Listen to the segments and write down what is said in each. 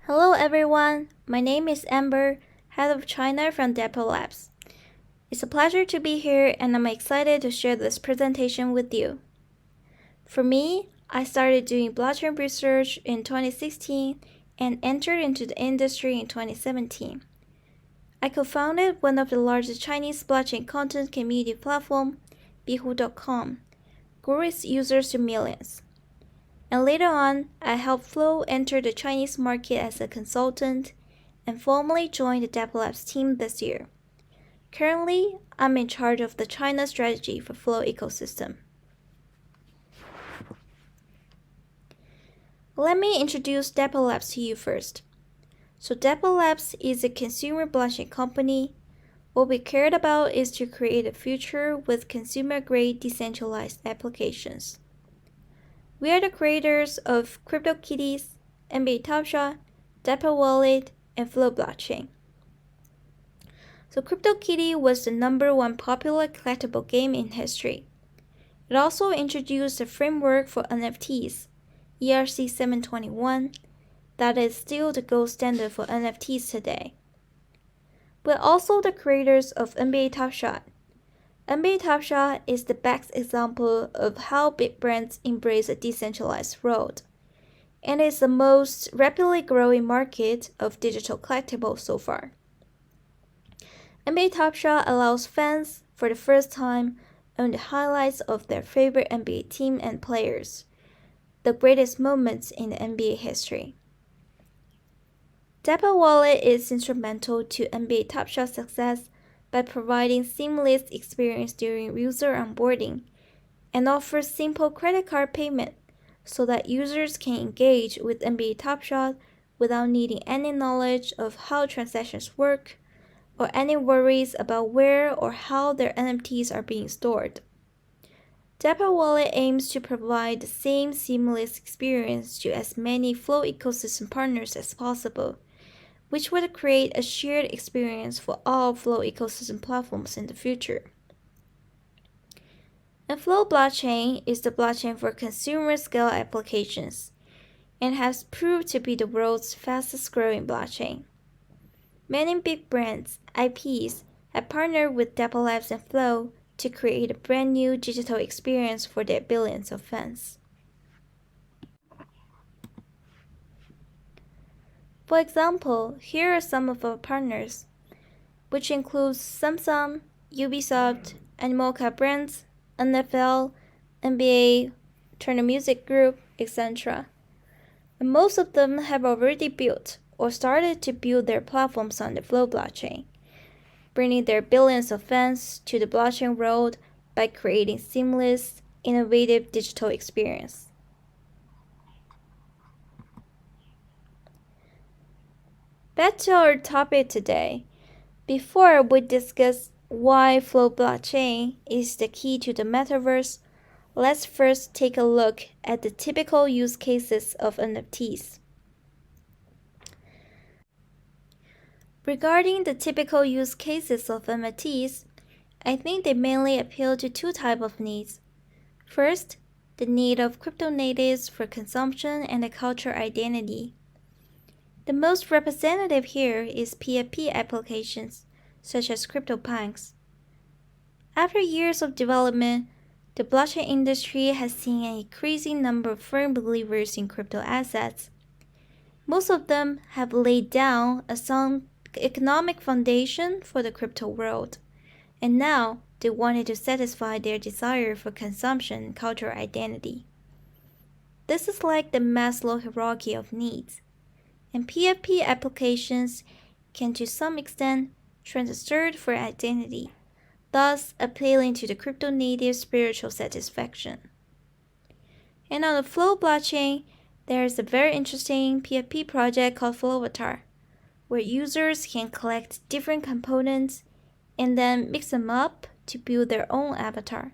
Hello everyone, my name is Amber, Head of China from Dapper Labs. It's a pleasure to be here and I'm excited to share this presentation with you. For me, I started doing blockchain research in 2016 and entered into the industry in 2017. I co-founded one of the largest Chinese blockchain content community platform, Bihu.com, grew its users to millions. And later on, I helped Flow enter the Chinese market as a consultant and formally joined the Dapper Labs team this year. Currently, I'm in charge of the China strategy for Flow ecosystem. Let me introduce Dapper Labs to you first. So Dapper Labs is a consumer blockchain company. What we cared about is to create a future with consumer-grade decentralized applications. We are the creators of CryptoKitties, NBA Top Shot, Dapper Wallet, and Flow Blockchain. So CryptoKitty was the #1 popular collectible game in history. It also introduced a framework for NFTs, ERC 721, that is still the gold standard for NFTs today. We're also the creators of NBA Top Shot. NBA Top Shot is the best example of how big brands embrace a decentralized world, and is the most rapidly growing market of digital collectibles so far. NBA Top Shot allows fans, for the first time, own the highlights of their favorite NBA team and players, the greatest moments in the NBA history. Dapper Wallet is instrumental to NBA Top Shot's success by providing seamless experience during user onboarding and offers simple credit card payment so that users can engage with NBA Top Shot without needing any knowledge of how transactions work or any worries about where or how their NFTs are being stored. Dapper Wallet aims to provide the same seamless experience to as many Flow ecosystem partners as possible, which would create a shared experience for all Flow ecosystem platforms in the future. And Flow Blockchain is the blockchain for consumer-scale applications and has proved to be the world's fastest-growing blockchain. Many big brands, IPs, have partnered with Dapper Labs and Flow to create a brand new digital experience for their billions of fans. For example, here are some of our partners, which includes Samsung, Ubisoft, Animoca brands, NFL, NBA, Turner Music Group, etc. And most of them have already built or started to build their platforms on the Flow blockchain, bringing their billions of fans to the blockchain world by creating seamless, innovative digital experience. Back to our topic today. Before we discuss why Flow blockchain is the key to the Metaverse, let's first take a look at the typical use cases of NFTs. Regarding the typical use cases of NFTs, I think they mainly appeal to two types of needs. First, the need of crypto natives for consumption and a cultural identity. The most representative here is PFP applications, such as CryptoPunks. After years of development, the blockchain industry has seen an increasing number of firm believers in crypto assets. Most of them have laid down a sound economic foundation for the crypto world, and now they wanted to satisfy their desire for consumption and cultural identity. This is like the Maslow hierarchy of needs, and PFP applications can to some extent transfer for identity, thus appealing to the crypto native spiritual satisfaction. And on the Flow blockchain, there is a very interesting PFP project called Flowverse, where users can collect different components and then mix them up to build their own avatar.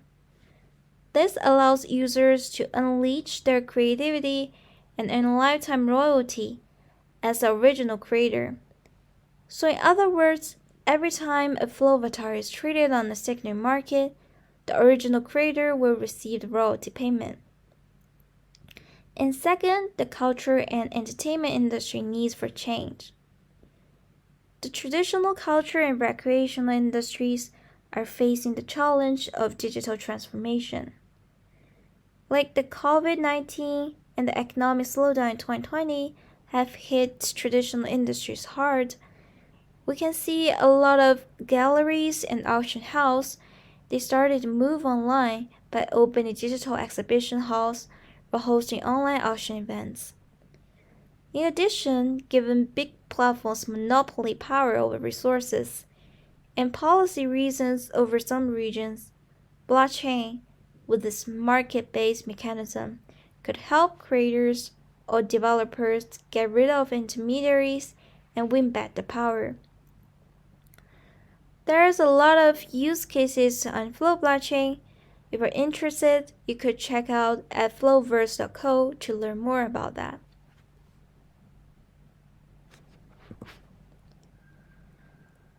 This allows users to unleash their creativity and earn lifetime royalty as the original creator. So in other words, every time a Flow avatar is traded on the secondary market, the original creator will receive the royalty payment. And second, the culture and entertainment industry needs for change. The traditional culture and recreational industries are facing the challenge of digital transformation. Like the COVID-19 and the economic slowdown in 2020 have hit traditional industries hard, we can see a lot of galleries and auction houses. They started to move online by opening digital exhibition halls or hosting online auction events. In addition, given big platforms' monopoly power over resources and policy reasons over some regions, blockchain, with this market-based mechanism, could help creators or developers get rid of intermediaries and win back the power. There's a lot of use cases on Flow blockchain. If you're interested, you could check out at flowverse.co to learn more about that.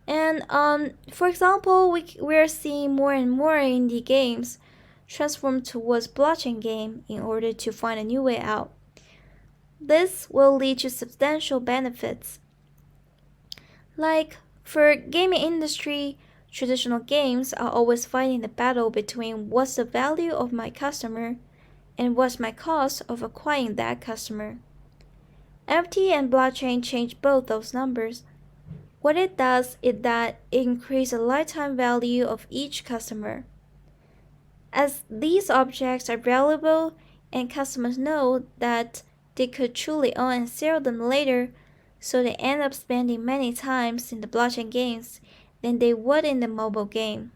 And for example, we're seeing more and more indie games transform towards blockchain game in order to find a new way out. This will lead to substantial benefits. Like for gaming industry, traditional games are always fighting the battle between what's the value of my customer and what's my cost of acquiring that customer. NFT and blockchain change both those numbers. What it does is that it increases the lifetime value of each customer. As these objects are valuable and customers know that they could truly own and sell them later, so they end up spending many times in the blockchain games than they would in the mobile game.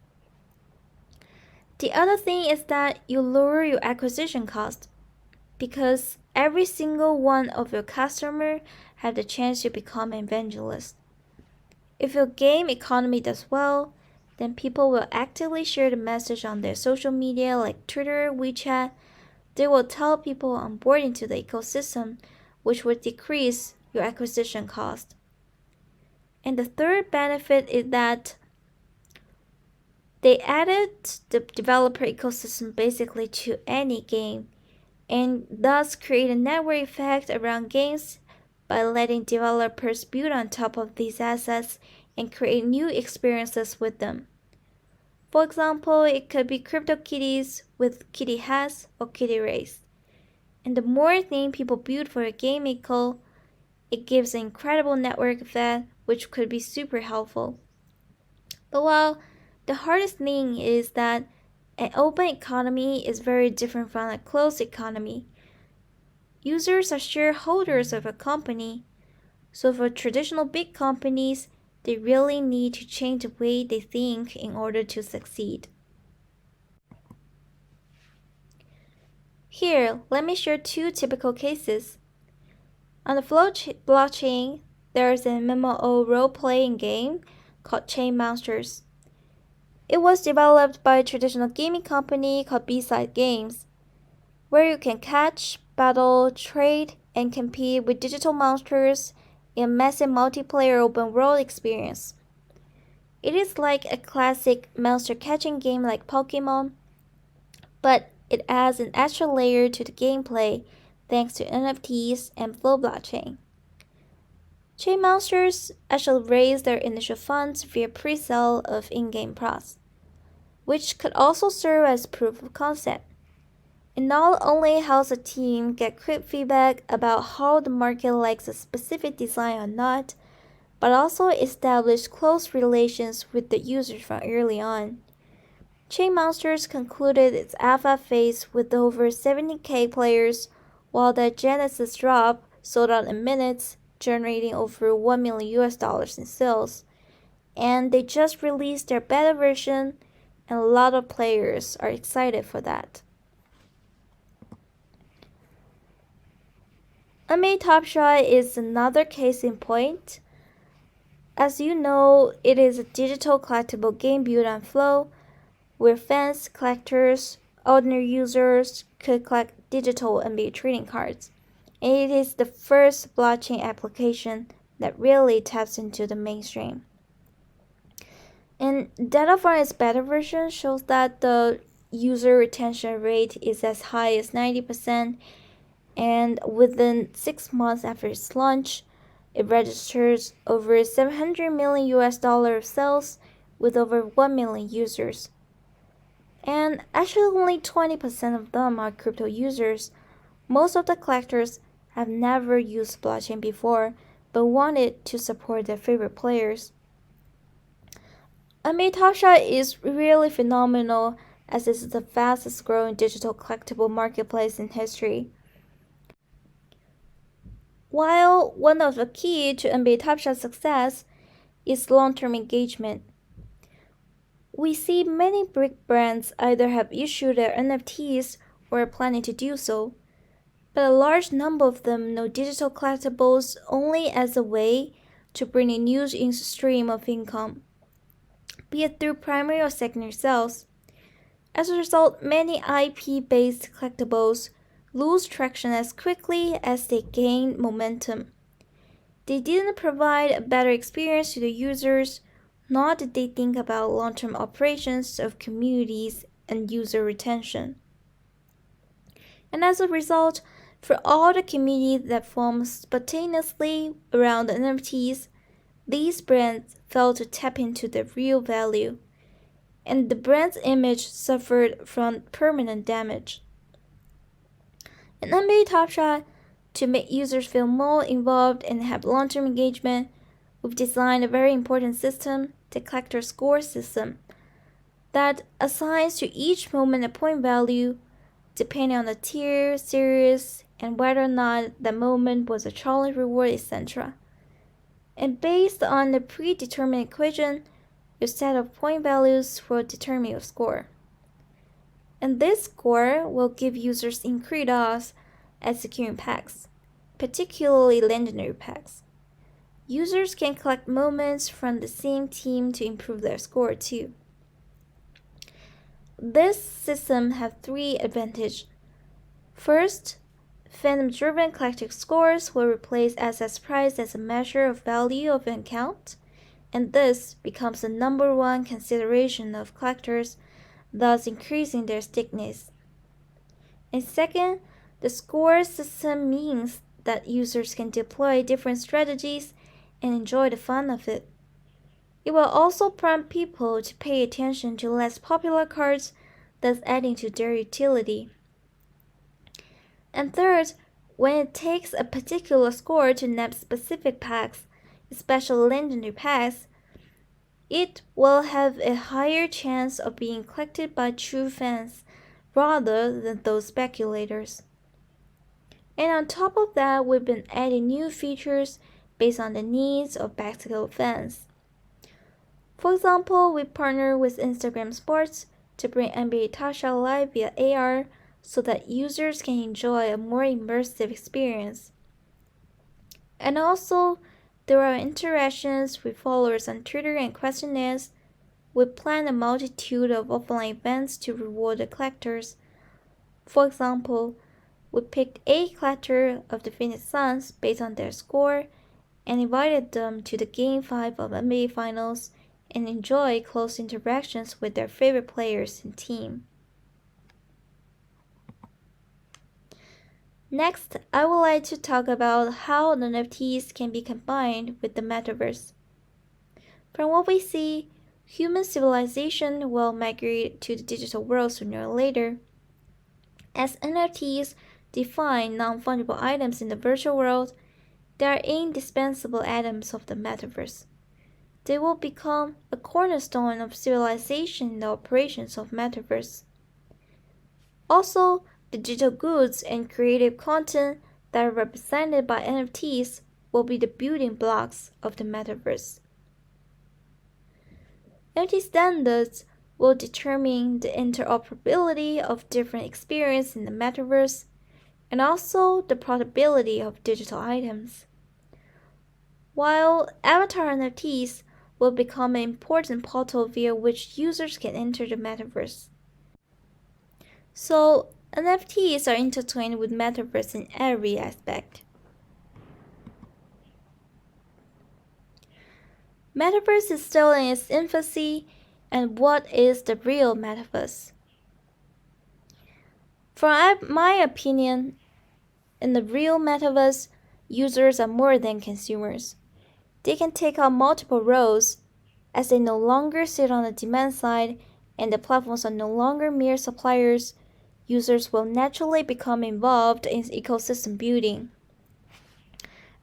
The other thing is that you lower your acquisition cost because every single one of your customers have the chance to become an evangelist. If your game economy does well, then people will actively share the message on their social media like Twitter, WeChat. They will tell people on board into the ecosystem, which would decrease your acquisition cost. And the third benefit is that they added the developer ecosystem basically to any game and thus create a network effect around games by letting developers build on top of these assets and create new experiences with them. For example, it could be crypto kitties with kitty hats or kitty rays. And the more things people build for a game eco, it gives an incredible network effect which could be super helpful. But while the hardest thing is that an open economy is very different from a closed economy. Users are shareholders of a company, so for traditional big companies, they really need to change the way they think in order to succeed. Here, let me share two typical cases. On the Flow blockchain, there is an MMO role-playing game called Chain Monsters. It was developed by a traditional gaming company called B-Side Games, where you can catch, battle, trade, and compete with digital monsters in a massive multiplayer open world experience. It is like a classic monster catching game like Pokemon, but it adds an extra layer to the gameplay thanks to NFTs and Flow blockchain. Chain Monsters actually raised their initial funds via pre-sale of in-game props, which could also serve as proof of concept. It not only helps the team get quick feedback about how the market likes a specific design or not, but also establish close relations with the users from early on. Chain Monsters concluded its alpha phase with over 70k players, while the Genesis drop sold out in minutes, generating over $1 million in sales. And they just released their beta version, and a lot of players are excited for that. MA Top Shot is another case in point. As you know, it is a digital collectible game built on Flow, where fans, collectors, ordinary users could collect digital NBA trading cards. And it is the first blockchain application that really taps into the mainstream. And data from its beta version shows that the user retention rate is as high as 90%, and within 6 months after its launch, it registers over 700 million US dollar of sales with over 1 million users. And actually only 20% of them are crypto users. Most of the collectors have never used blockchain before, but wanted to support their favorite players. Metaverse is really phenomenal as it is the fastest growing digital collectible marketplace in history. While one of the key to Metaverse's success is long-term engagement. We see many big brands either have issued their NFTs or are planning to do so, but a large number of them know digital collectibles only as a way to bring a new stream of income, be it through primary or secondary sales. As a result, many IP-based collectibles lose traction as quickly as they gain momentum. They didn't provide a better experience to the users, nor did they think about long-term operations of communities and user retention. And as a result, for all the community that forms spontaneously around the NFTs, these brands failed to tap into their real value, and the brand's image suffered from permanent damage. In NBA Top Shot, to make users feel more involved and have long-term engagement, we've designed a very important system, the collector score system, that assigns to each moment a point value depending on the tier, series, and whether or not that moment was a challenge reward, etc. And based on the predetermined equation, your set of point values will determine your score. And this score will give users increased odds at securing packs, particularly legendary packs. Users can collect moments from the same team to improve their score too. This system has 3 advantages. First, fandom-driven collective scores will replace assets price as a measure of value of an account, and this becomes the number one consideration of collectors, thus increasing their stickiness. And second, the score system means that users can deploy different strategies and enjoy the fun of it. It will also prompt people to pay attention to less popular cards, thus adding to their utility. And third, when it takes a particular score to nab specific packs, especially legendary packs, it will have a higher chance of being collected by true fans rather than those speculators. And on top of that, we've been adding new features based on the needs of basketball fans. For example, we partner with Instagram Sports to bring NBA Tasha live via AR so that users can enjoy a more immersive experience. And also, there are interactions with followers on Twitter and questionnaires. We plan a multitude of offline events to reward the collectors. For example, we picked 8 collectors of the Phoenix Suns based on their score and invited them to the Game 5 of NBA Finals and enjoy close interactions with their favorite players and team. Next, I would like to talk about how the NFTs can be combined with the Metaverse. From what we see, human civilization will migrate to the digital world sooner or later. As NFTs define non-fungible items in the virtual world, they are indispensable items of the Metaverse. They will become a cornerstone of civilization in the operations of Metaverse. Also, the digital goods and creative content that are represented by NFTs will be the building blocks of the Metaverse. NFT standards will determine the interoperability of different experiences in the Metaverse and also the portability of digital items. While avatar NFTs will become an important portal via which users can enter the Metaverse. So, NFTs are intertwined with Metaverse in every aspect. Metaverse is still in its infancy, and what is the real Metaverse? From my opinion, In the real Metaverse, users are more than consumers. They can take on multiple roles, as they no longer sit on the demand side and the platforms are no longer mere suppliers. Users will naturally become involved in ecosystem building.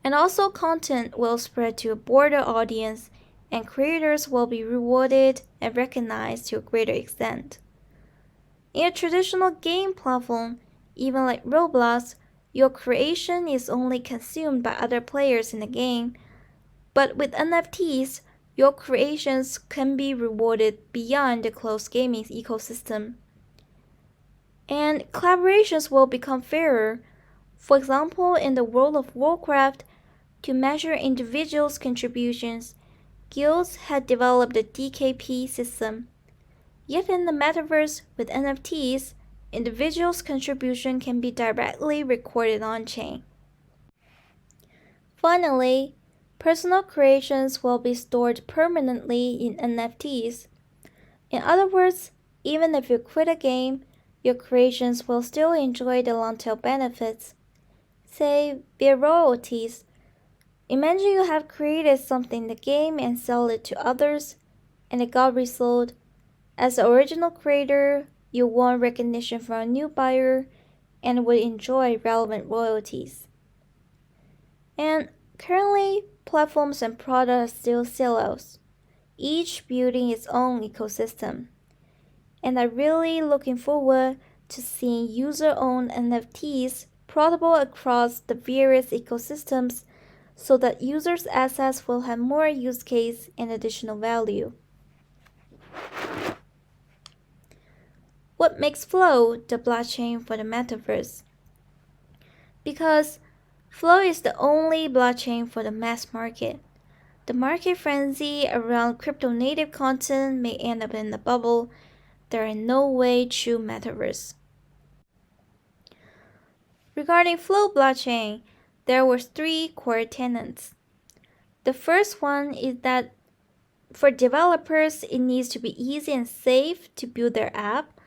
And also content will spread to a broader audience and creators will be rewarded and recognized to a greater extent. In a traditional game platform, even like Roblox, your creation is only consumed by other players in the game, but with NFTs, your creations can be rewarded beyond the closed gaming ecosystem. And collaborations will become fairer. For example, in the World of Warcraft, to measure individuals' contributions, guilds had developed a DKP system. Yet in the Metaverse with NFTs, individuals' contribution can be directly recorded on-chain. Finally, personal creations will be stored permanently in NFTs. In other words, even if you quit a game, your creations will still enjoy the long-tail benefits, say via royalties. Imagine you have created something in the game and sell it to others, and it got resold. As the original creator, you won recognition from a new buyer and would enjoy relevant royalties. And currently, platforms and products are still silos, each building its own ecosystem. And I'm really looking forward to seeing user-owned NFTs portable across the various ecosystems so that users' assets will have more use case and additional value. What makes Flow the blockchain for the Metaverse? Because Flow is the only blockchain for the mass market. The market frenzy around crypto-native content may end up in a bubble. There is no way true Metaverse. Regarding Flow blockchain, there were 3 core tenets. The first one is that for developers, it needs to be easy and safe to build their app.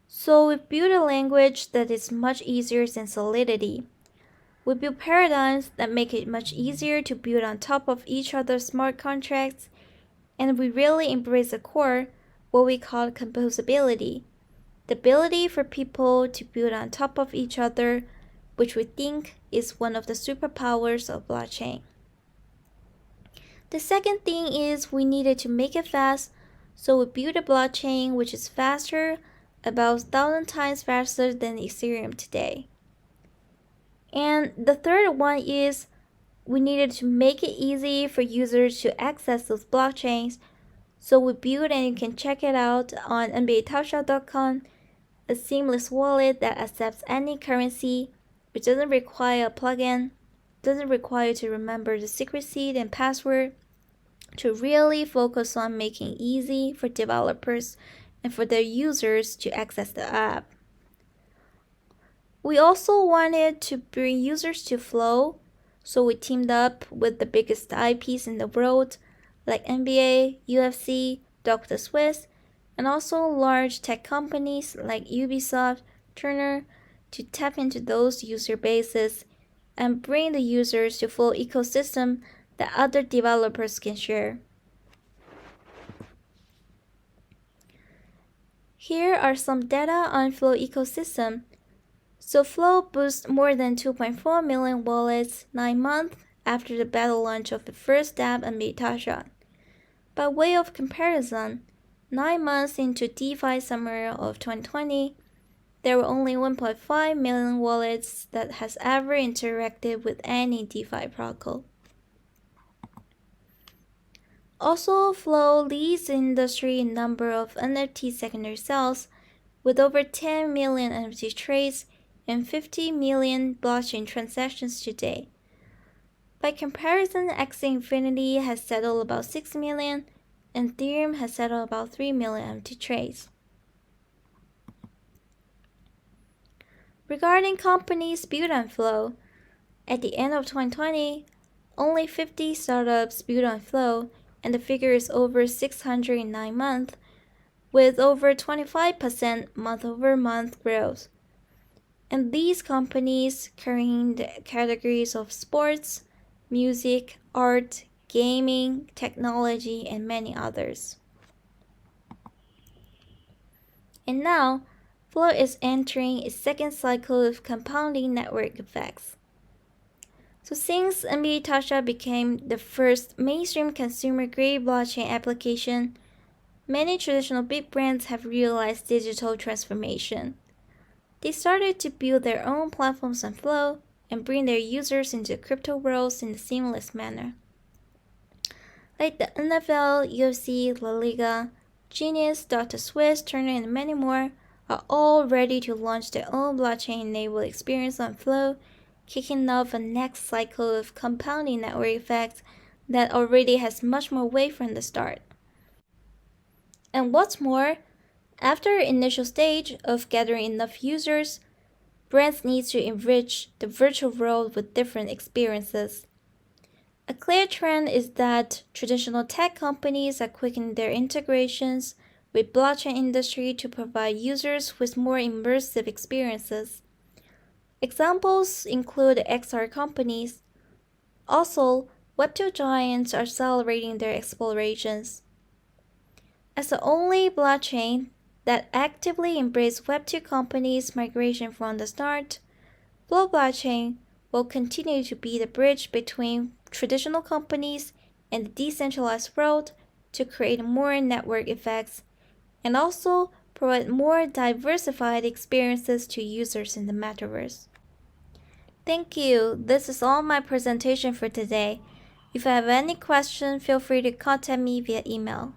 So we build a language that is much easier than Solidity. We build paradigms that make it much easier to build on top of each other's smart contracts, and we really embrace the core, what we call composability, the ability for people to build on top of each other, which we think is one of the superpowers of blockchain. The second thing is we needed to make it fast, so we built a blockchain which is faster, about 1,000 times faster than Ethereum today. And the third one is we needed to make it easy for users to access those blockchains, so we built, and you can check it out on nbatopshop.com, a seamless wallet that accepts any currency, which doesn't require a plugin, doesn't require you to remember the secret seed and password, to really focus on making it easy for developers and for their users to access the app. We also wanted to bring users to Flow, so we teamed up with the biggest IPs in the world, like NBA, UFC, Dr. Swiss, and also large tech companies like Ubisoft, Turner, to tap into those user bases and bring the users to full ecosystem that other developers can share. Here are some data on Flow ecosystem. So Flow boasts more than 2.4 million wallets 9 months after the beta launch of the first dApp and beta. By way of comparison, 9 months into DeFi summer of 2020, there were only 1.5 million wallets that has ever interacted with any DeFi protocol. Also, Flow leads the industry in number of NFT secondary sales, with over 10 million NFT trades and 50 million blockchain transactions today. By comparison, Axie Infinity has settled about 6 million, and Ethereum has settled about 3 million NFT trades. Regarding companies built on Flow, at the end of 2020, only 50 startups built on Flow, and the figure is over 600 in 9 months, with over 25% month-over-month growth. And these companies carrying the categories of sports, music, art, gaming, technology, and many others. And now, Flow is entering its second cycle of compounding network effects. So since NBA Tasha became the first mainstream consumer-grade blockchain application, many traditional big brands have realized digital transformation. They started to build their own platforms on Flow and bring their users into crypto worlds in a seamless manner. Like the NFL, UFC, La Liga, Genius, Dr. Swiss, Turner, and many more are all ready to launch their own blockchain-enabled experience on Flow, kicking off a next cycle of compounding network effects that already has much more weight from the start. And what's more, after the initial stage of gathering enough users, brands need to enrich the virtual world with different experiences. A clear trend is that traditional tech companies are quickening their integrations with blockchain industry to provide users with more immersive experiences. Examples include XR companies. Also, Web2 giants are accelerating their explorations. As the only blockchain that actively embraced Web2 companies' migration from the start, Flow Blockchain will continue to be the bridge between traditional companies and the decentralized world to create more network effects and also provide more diversified experiences to users in the Metaverse. Thank you. This is all my presentation for today. If you have any questions, feel free to contact me via email.